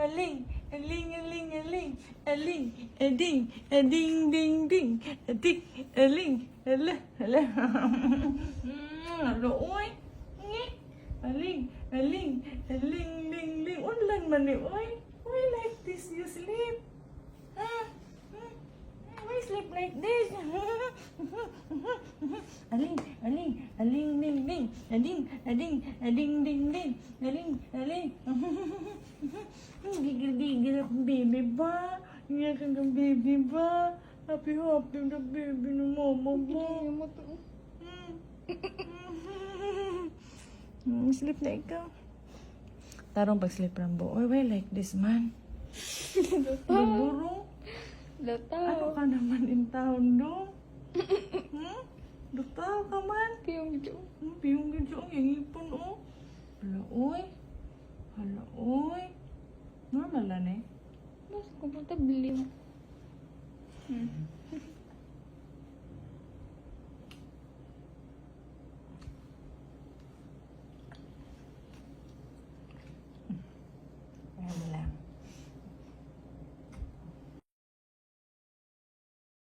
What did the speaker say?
aling, aling, aling, aling, aling, ading, ading, ding, ding, adik, aling, ala, ala. Alo, oy. Aling, aling, aling, ling, ling. Unlan man ni, oy. Why like this you sleep? Why sleep like this? Aling, aling, aling, ling, ling. Ading, ading, ading, ding, ding. Aling, aling. Gigil-gigil akong baby ba? Iyak kang baby ba? Happy-happy na baby ng mama ba? Sleep na ikaw. Tarong pag-sleep Rambo. Oy, why like this man? Dudurong? Ano ka naman in town do? Dutaw ka man? Piyong video. Piyong video. Yung ipon oh. Hala oy. Hala oy. Normal lang eh. Mas komportable mo.